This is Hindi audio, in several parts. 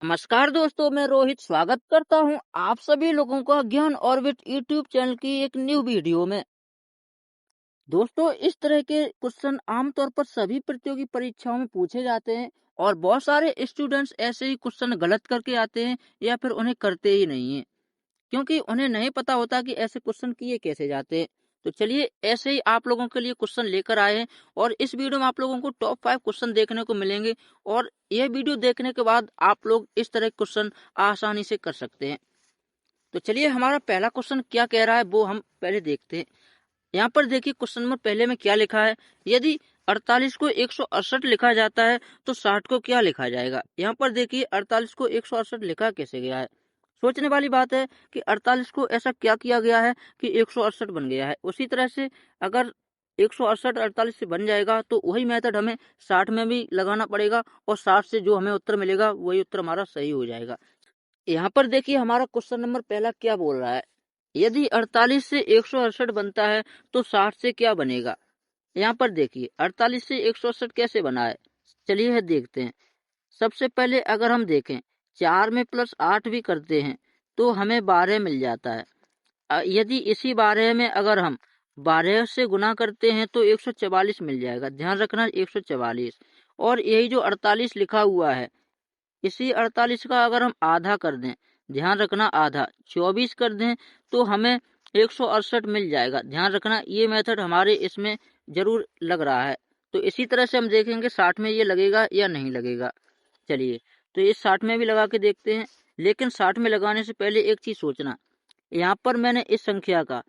नमस्कार दोस्तों, मैं रोहित स्वागत करता हूं आप सभी लोगों का ज्ञान ऑर्बिट यूट्यूब चैनल की एक न्यू वीडियो में। दोस्तों, इस तरह के क्वेश्चन आमतौर पर सभी प्रतियोगी परीक्षाओं में पूछे जाते हैं और बहुत सारे स्टूडेंट्स ऐसे ही क्वेश्चन गलत करके आते हैं या फिर उन्हें करते ही नहीं है, क्योंकि उन्हें नहीं पता होता कि ऐसे क्वेश्चन किए कैसे जाते हैं। तो चलिए, ऐसे ही आप लोगों के लिए क्वेश्चन लेकर आए हैं और इस वीडियो में आप लोगों को टॉप 5 क्वेश्चन देखने को मिलेंगे और यह वीडियो देखने के बाद आप लोग इस तरह के क्वेश्चन आसानी से कर सकते हैं। तो चलिए, हमारा पहला क्वेश्चन क्या कह रहा है वो हम पहले देखते हैं। यहाँ पर देखिए, क्वेश्चन नंबर पहले में क्या लिखा है। यदि 48 को 168 लिखा जाता है तो 60 को क्या लिखा जाएगा। यहाँ पर देखिए, 48 को 168 लिखा कैसे गया है। सोचने वाली बात है कि 48 को ऐसा क्या किया गया है कि 168 बन गया है। उसी तरह से अगर 168 48 से बन जाएगा तो वही मेथड हमें 60 में भी लगाना पड़ेगा और 60 से जो हमें उत्तर मिलेगा वही उत्तर हमारा सही हो जाएगा। यहाँ पर देखिए, हमारा क्वेश्चन नंबर पहला क्या बोल रहा है। यदि 48 से 168 बनता है तो 60 से क्या बनेगा। यहाँ पर देखिए, 48 से 168 कैसे बना है, चलिए देखते हैं। सबसे पहले अगर हम देखें, 4 में प्लस 8 भी करते हैं तो हमें 12 मिल जाता है। यदि इसी 12 में अगर हम 12 से गुना करते हैं तो 144 मिल जाएगा। ध्यान रखना, 144। और यही जो 48 लिखा हुआ है, इसी 48 का अगर हम आधा कर दें, ध्यान रखना आधा 24 कर दें तो हमें 168 मिल जाएगा। ध्यान रखना, ये मेथड हमारे इसमें जरूर लग रहा है। तो इसी तरह से हम देखेंगे 60 में ये लगेगा या नहीं लगेगा। चलिए, तो ये 60 में भी लगा के देखते हैं। लेकिन 60 में लगाने से पहले एक चीज सोचना, यहाँ पर मैंने इस संख्या का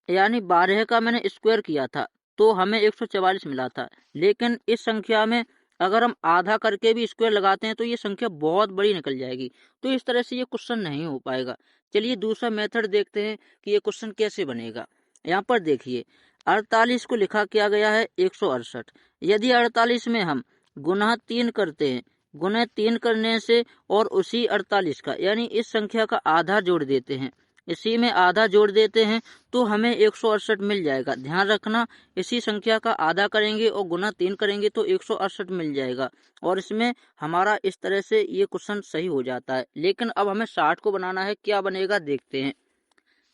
यानी 12 का मैंने स्क्वायर किया था तो हमें 144 मिला था। लेकिन इस संख्या में अगर हम आधा करके भी स्क्वायर लगाते हैं तो ये संख्या बहुत बड़ी निकल जाएगी। तो इस तरह से ये क्वेश्चन नहीं हो पाएगा। चलिए, दूसरा मेथड देखते हैं कि ये क्वेश्चन कैसे बनेगा। यहाँ पर देखिए, 48 को लिखा किया गया है 168। यदि 48 में हम गुना 3 करते हैं, गुना 3 करने से और उसी 48 का यानी इस संख्या का आधा जोड़ देते हैं, इसी में आधा जोड़ देते हैं तो हमें 168 मिल जाएगा। ध्यान रखना, इसी संख्या का आधा करेंगे और गुना 3 करेंगे तो 168 मिल जाएगा और इसमें हमारा इस तरह से ये क्वेश्चन सही हो जाता है। लेकिन अब हमें 60 को बनाना है, क्या बनेगा देखते हैं।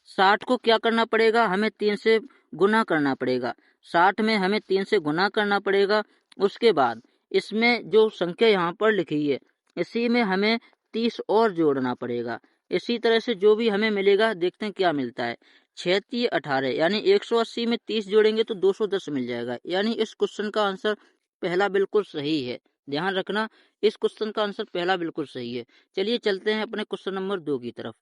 60 को क्या करना पड़ेगा, हमें 3 से गुना करना पड़ेगा। 60 में हमें 3 से गुना करना पड़ेगा। उसके बाद इसमें जो संख्या यहाँ पर लिखी है, इसी में हमें 30 और जोड़ना पड़ेगा। इसी तरह से जो भी हमें मिलेगा, देखते हैं क्या मिलता है। 6 3 18 यानी 180 में 30 जोड़ेंगे तो 210 मिल जाएगा। यानी इस क्वेश्चन का आंसर पहला बिल्कुल सही है। ध्यान रखना, इस क्वेश्चन का आंसर पहला बिल्कुल सही है। चलिए, चलते हैं अपने क्वेश्चन नंबर 2 की तरफ।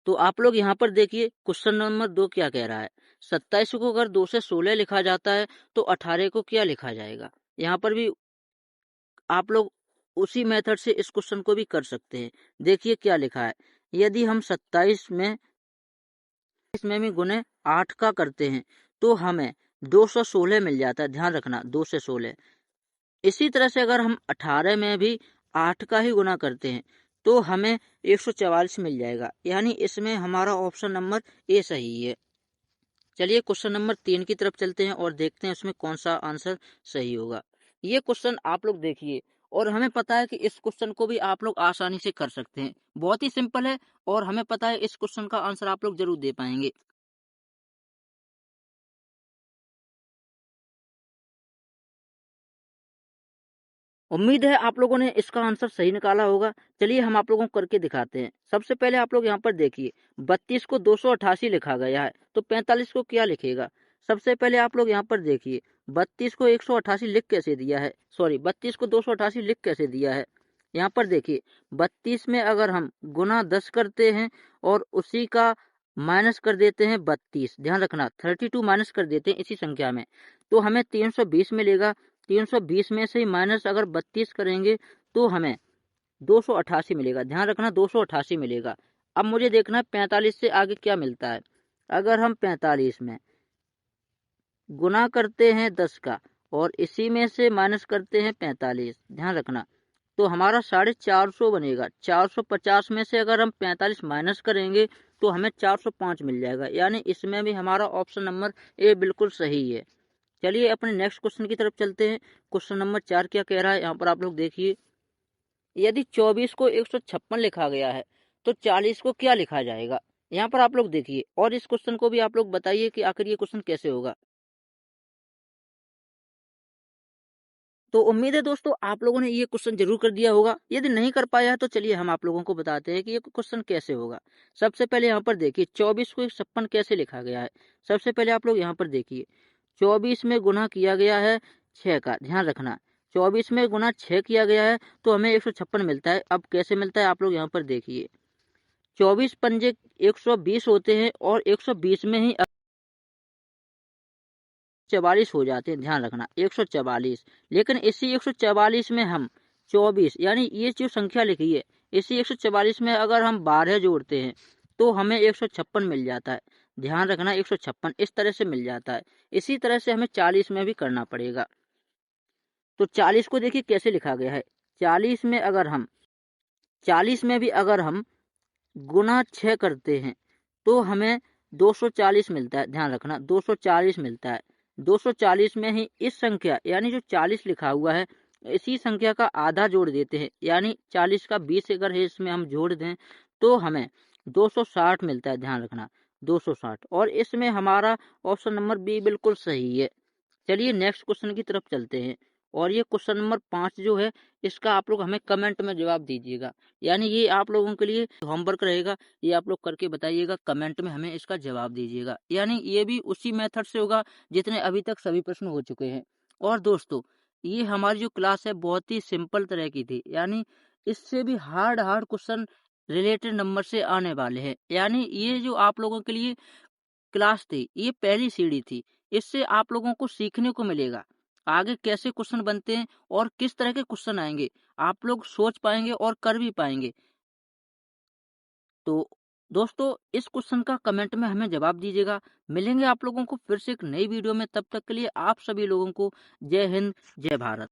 तो आप लोग यहाँ पर देखिए, क्वेश्चन नंबर 2 क्या कह रहा है। 27 को अगर 2 से 16 लिखा जाता है तो 18 को क्या लिखा जाएगा। यहाँ पर भी आप लोग उसी मेथड से इस क्वेश्चन को भी कर सकते हैं। देखिए क्या लिखा है। यदि हम 27 में इसमें भी गुने 8 का करते हैं तो हमें 216 मिल जाता है। ध्यान रखना, 2 से 16। इसी तरह से अगर हम 18 में भी 8 का ही गुना करते हैं तो हमें 144 मिल जाएगा। यानी इसमें हमारा ऑप्शन नंबर ए सही है। चलिए, क्वेश्चन नंबर 3 की तरफ चलते हैं और देखते हैं उसमें कौन सा आंसर सही होगा। ये क्वेश्चन आप लोग देखिए, और हमें पता है कि इस क्वेश्चन को भी आप लोग आसानी से कर सकते हैं। बहुत ही सिंपल है और हमें पता है इस क्वेश्चन का आंसर आप लोग जरूर दे पाएंगे। उम्मीद है आप लोगों ने इसका आंसर सही निकाला होगा। चलिए, हम आप लोगों को करके दिखाते हैं। सबसे पहले आप लोग यहाँ पर देखिए, 32 को 288 लिखा गया है तो 45 को क्या लिखेगा। सबसे पहले आप लोग यहाँ पर देखिए, 32 को 188 लिख कैसे दिया है, सॉरी 32 को 288 लिख कैसे दिया है। यहाँ पर देखिए, 32 में अगर हम गुना 10 करते हैं और उसी का माइनस कर देते हैं 32, ध्यान रखना 32 माइनस कर देते हैं इसी संख्या में, तो हमें 320 मिलेगा। 320 में से माइनस अगर 32 करेंगे तो हमें 288 मिलेगा। ध्यान रखना, 288 मिलेगा। अब मुझे देखना है 45 से आगे क्या मिलता है। अगर हम 45 में गुना करते हैं 10 का और इसी में से माइनस करते हैं 45, ध्यान रखना, तो हमारा 450 बनेगा। 450 में से अगर हम 45 माइनस करेंगे तो हमें 405 मिल जाएगा। यानी इसमें भी हमारा ऑप्शन नंबर ए बिल्कुल सही है। चलिए अपने नेक्स्ट क्वेश्चन की तरफ चलते हैं। क्वेश्चन नंबर 4 क्या कह रहा है, यहाँ पर आप लोग देखिए। यदि 24 को 156 लिखा गया है तो 40 को क्या लिखा जाएगा? यहाँ पर आप लोग देखिए और इस क्वेश्चन को भी आप लोग बताइए कि आखिर ये क्वेश्चन कैसे होगा। तो उम्मीद है दोस्तों आप लोगों ने ये क्वेश्चन जरूर कर दिया होगा। यदि नहीं कर पाया है तो चलिए हम आप लोगों को बताते हैं कि ये क्वेश्चन कैसे होगा। सबसे पहले यहाँ पर देखिए 24 को 156 कैसे लिखा गया है। सबसे पहले आप लोग यहाँ पर देखिए 24 में गुना किया गया है 6 का, ध्यान रखना 24 में गुना 6 किया गया है तो हमें 156 मिलता है। अब कैसे मिलता है आप लोग यहाँ पर देखिए, 24 पंजे 120 होते हैं और 120 में ही 44 हो जाते हैं, ध्यान रखना 144। लेकिन इसी 144 में हम 24 यानी ये जो संख्या लिखी है, इसी 144 में अगर हम 12 जोड़ते हैं तो हमें 156 मिल जाता है। ध्यान रखना 156 इस तरह से मिल जाता है। इसी तरह से हमें 40 में भी करना पड़ेगा। तो 40 को देखिए कैसे लिखा गया है। 40 में अगर हम 40 में भी अगर हम गुना 6 करते हैं तो हमें 240 मिलता है। ध्यान रखना 240 मिलता है। 240 में ही इस संख्या यानी जो 40 लिखा हुआ है, इसी संख्या का आधा जोड़ देते हैं, यानी 40 का 20 अगर है इसमें हम जोड़ दें तो हमें 260 मिलता है। ध्यान रखना 260, और इसमें हमारा ऑप्शन नंबर बी बिल्कुल सही है। चलिए नेक्स्ट क्वेश्चन की तरफ चलते हैं। और ये क्वेश्चन नंबर 5 जो है, इसका आप लोग हमें कमेंट में जवाब दीजिएगा। यानी ये आप लोगों के लिए होमवर्क रहेगा, ये आप लोग करके बताइएगा, कमेंट में हमें इसका जवाब दीजिएगा। यानी ये भी उसी मेथड से होगा जितने अभी तक सभी प्रश्न हो चुके हैं। और दोस्तों ये हमारी जो क्लास है बहुत ही सिंपल तरह की थी, यानी इससे भी hard hard question related number से आने वाले हैं। यानी ये जो आप लोगों के लिए क्लास थी, ये पहली सीढ़ी थी। इससे आप लोगों को सीखने को मिलेगा आगे कैसे क्वेश्चन बनते हैं और किस तरह के क्वेश्चन आएंगे, आप लोग सोच पाएंगे और कर भी पाएंगे। तो दोस्तों इस क्वेश्चन का कमेंट में हमें जवाब दीजिएगा। मिलेंगे आप लोगों को फिर से एक नई वीडियो में, तब तक के लिए आप सभी लोगों को जय हिंद, जय भारत।